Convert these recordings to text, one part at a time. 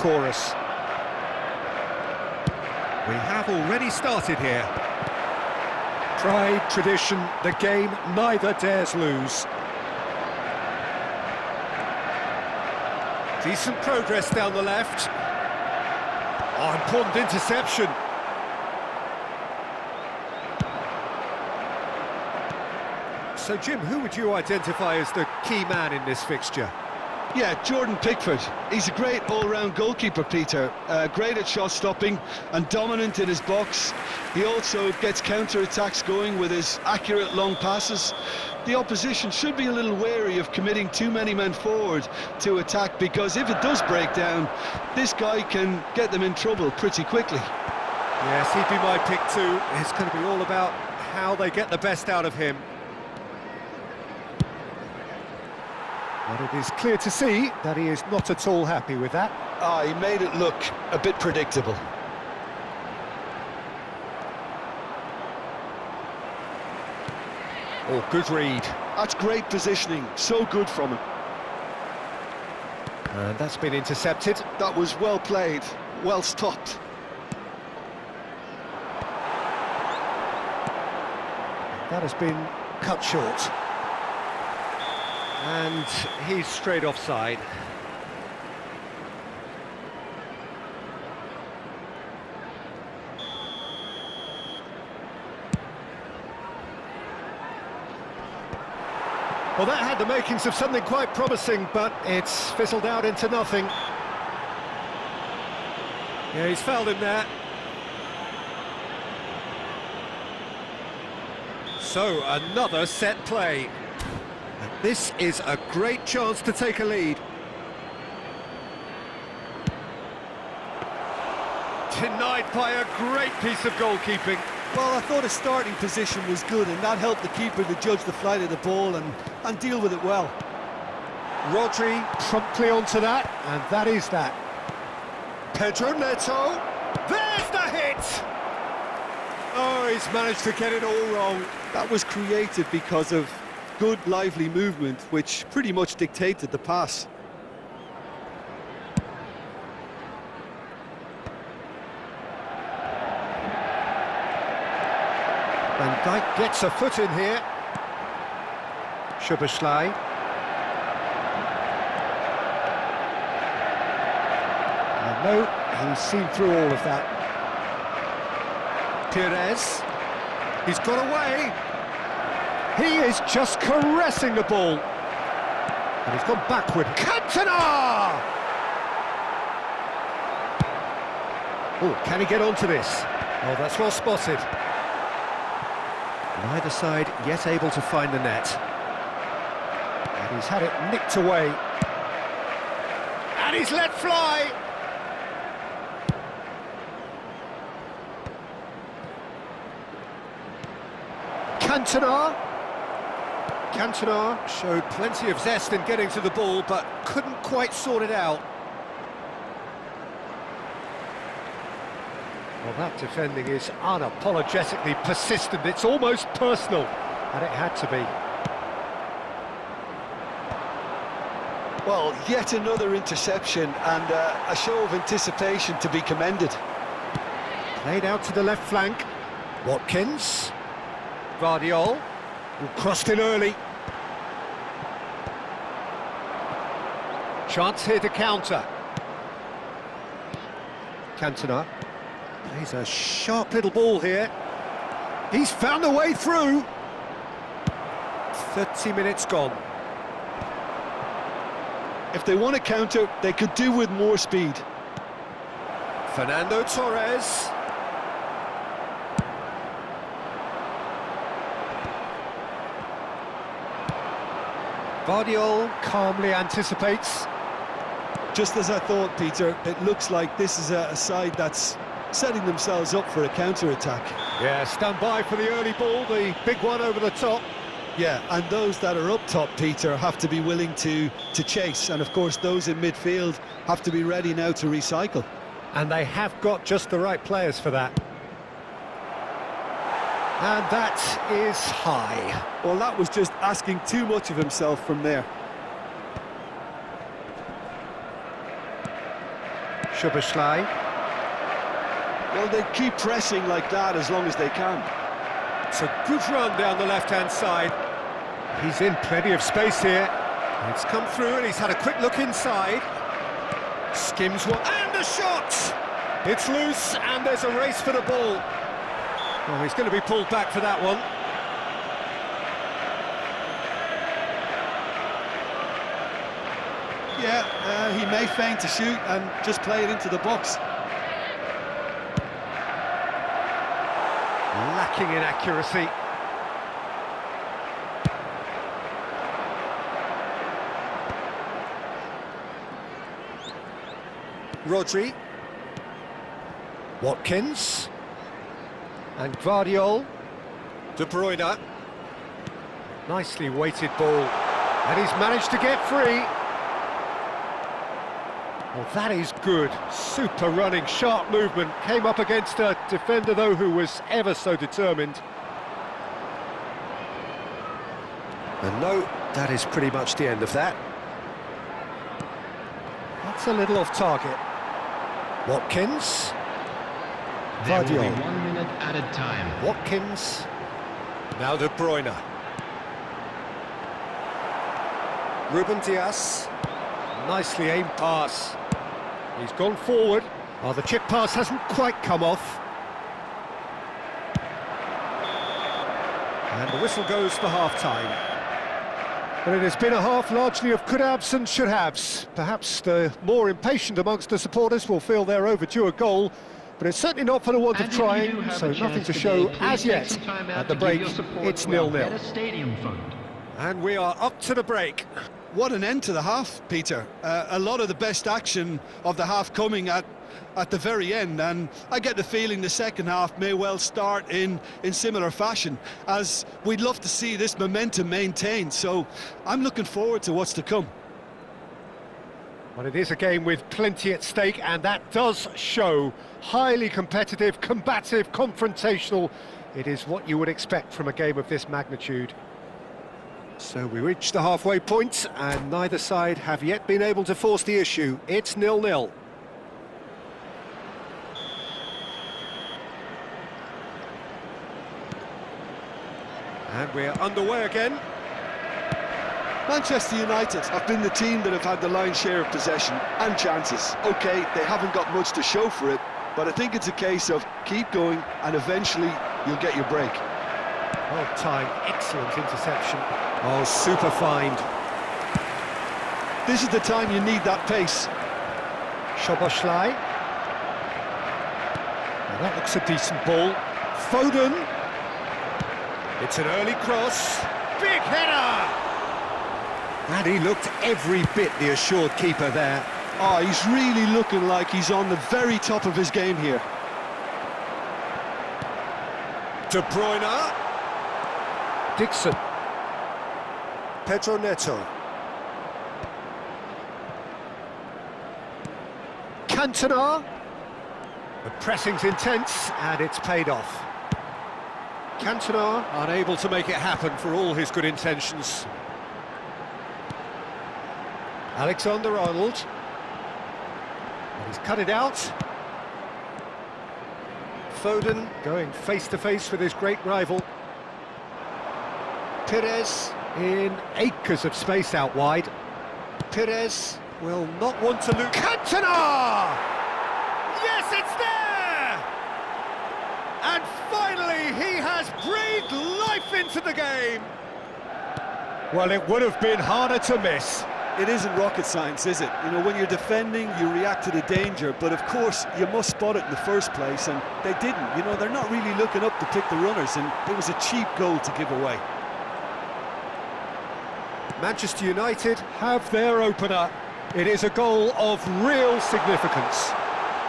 chorus. We have already started here. Pride, tradition, the game neither dares lose. Decent progress down the left. Oh, important interception. So, Jim, who would you identify as the key man in this fixture? Yeah, Jordan Pickford. He's a great all-round goalkeeper, Peter. Great at shot stopping and dominant in his box. He also gets counter-attacks going with his accurate long passes. The opposition should be a little wary of committing too many men forward to attack, because if it does break down, this guy can get them in trouble pretty quickly. Yes, he'd be my pick too. It's going to be all about how they get the best out of him. But it is clear to see that he is not at all happy with that. He made it look a bit predictable. Oh, good read. That's great positioning, so good from him. And that's been intercepted. That was well played, well stopped. That has been cut short. And he's straight offside. Well, that had the makings of something quite promising, but it's fizzled out into nothing. Yeah, he's fouled him there. So, another set play. And this is a great chance to take a lead. Denied by a great piece of goalkeeping. Well, I thought his starting position was good, and that helped the keeper to judge the flight of the ball and deal with it well. Rodri promptly onto that, and that is that. Pedro Neto, there's the hit! Oh, he's managed to get it all wrong. That was created because of good, lively movement, which pretty much dictated the pass. Van Dijk gets a foot in here. Szoboszlai. No, he's seen through all of that. Pires. He's got away. He is just caressing the ball. And he's gone backward. Cantona! Oh, can he get onto this? Oh, that's well spotted. Neither side yet able to find the net. And he's had it nicked away. And he's let fly! Cantona. Cantona showed plenty of zest in getting to the ball, but couldn't quite sort it out. Well, that defending is unapologetically persistent. It's almost personal, and it had to be. Well, yet another interception, and a show of anticipation to be commended. Played out to the left flank. Watkins. Guardiol, who crossed in early. Chance here to counter. Cantona. He's a sharp little ball here. He's found a way through. 30 minutes gone. If they want to counter, they could do with more speed. Fernando Torres. Guardiol calmly anticipates. Just as I thought, Peter, it looks like this is a side that's setting themselves up for a counter-attack. Yeah, stand by for the early ball, the big one over the top. Yeah, and those that are up top, Peter, have to be willing to chase, and of course those in midfield have to be ready now to recycle. And they have got just the right players for that. And that is high. Well, that was just asking too much of himself from there. Szoboszlai. Well, they keep pressing like that as long as they can. It's a good run down the left-hand side. He's in plenty of space here. It's come through and he's had a quick look inside. Skims one, and a shot! It's loose and there's a race for the ball. Well, he's going to be pulled back for that one. Yeah, he may feign to shoot and just play it into the box. Lacking in accuracy. Rodri. Watkins. And Gvardiol. De Bruyne. Nicely weighted ball. And he's managed to get free. Well, that is good. Super running, sharp movement. Came up against a defender, though, who was ever so determined. And no, that is pretty much the end of that. That's a little off target. Watkins. There will be Gvardiol. 1 minute added time. Watkins. Now De Bruyne. Ruben Dias. Nicely aimed pass. He's gone forward. Oh, the chip pass hasn't quite come off. And the whistle goes for half-time. But it has been a half largely of could-haves and should-haves. Perhaps the more impatient amongst the supporters will feel they're overdue a goal, but it's certainly not for the want of And if you do trying, have so a nothing chance to today, show please as take yet. some time out At the to give break, your support it's to our 0-0. Better Stadium Fund. And we are up to the break. What an end to the half, Peter. A lot of the best action of the half coming at the very end, and I get the feeling the second half may well start in similar fashion, as we'd love to see this momentum maintained, so I'm looking forward to what's to come. Well, it is a game with plenty at stake, and that does show. Highly competitive, combative, confrontational. It is what you would expect from a game of this magnitude. So we reach the halfway point, and neither side have yet been able to force the issue. It's 0-0. And we're underway again. Manchester United have been the team that have had the lion's share of possession and chances. OK, they haven't got much to show for it, but I think it's a case of keep going and eventually you'll get your break. Well timed, excellent interception. Oh, super find. This is the time you need that pace. Szoboszlai. Now that looks a decent ball. Foden. It's an early cross. Big header! And he looked every bit the assured keeper there. Oh, he's really looking like he's on the very top of his game here. De Bruyne. Dixon. Pedro Neto. Cantona. The pressing's intense and it's paid off. Cantona unable to make it happen for all his good intentions. Alexander-Arnold. And he's cut it out. Foden going face-to-face with his great rival. Pires in acres of space out wide. Pires will not want to lose. Cantona! Yes, it's there! And finally, he has breathed life into the game. Well, it would have been harder to miss. It isn't rocket science, is it? You know, when you're defending, you react to the danger, but of course, you must spot it in the first place, and they didn't. You know, they're not really looking up to pick the runners, and it was a cheap goal to give away. Manchester United have their opener. It is a goal of real significance.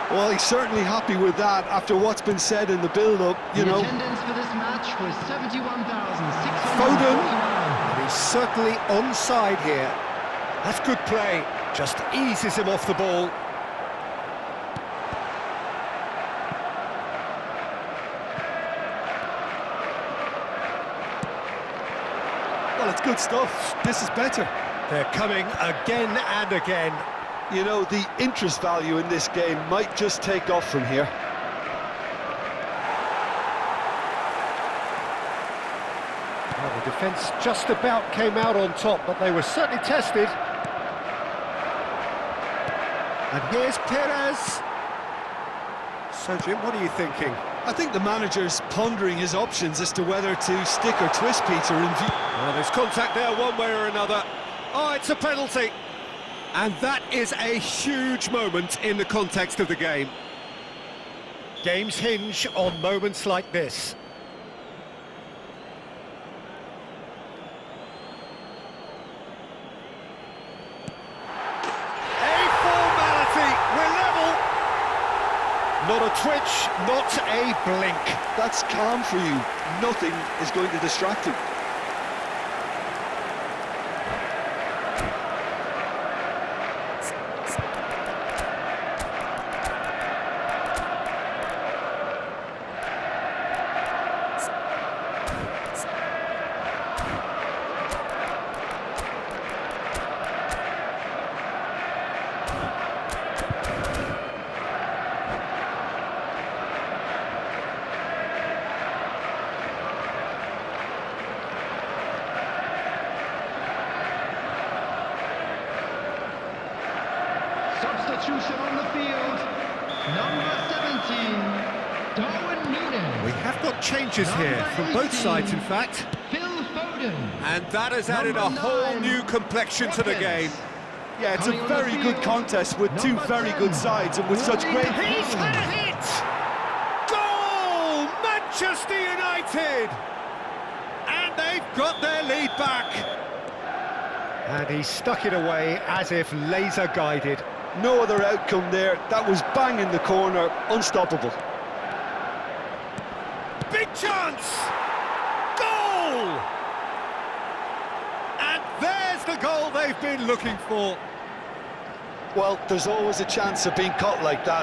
Well, he's certainly happy with that after what's been said in the build-up, you The know. attendance for this match was 71,649. Foden, and he's certainly onside here. That's good play, just eases him off the ball. Well, it's good stuff. This is better. They're coming again and again. You know, the interest value in this game might just take off from here. Well, the defence just about came out on top, but they were certainly tested. And here's Perez. So, Jim, what are you thinking? I think the manager's pondering his options as to whether to stick or twist Peter in view. Well, there's contact there one way or another. Oh, it's a penalty. And that is a huge moment in the context of the game. Games hinge on moments like this. A formality, we're level. Not a twitch, not a blink. That's calm for you. Nothing is going to distract him. Substitution on the field. Number 17, Darwin Núñez. We have got changes here from both sides, in fact. Phil Foden. And that has added a Number whole 9, new complexion to the game. Yeah, it's a Coming on the very good field, contest with two number very 10, good sides and with such Willie great... He's had a hit! Goal! Manchester United! And they've got their lead back. And he stuck it away as if laser guided. No other outcome there. That was bang in the corner, unstoppable. Big chance! Goal! And there's the goal they've been looking for. Well, there's always a chance of being caught like that.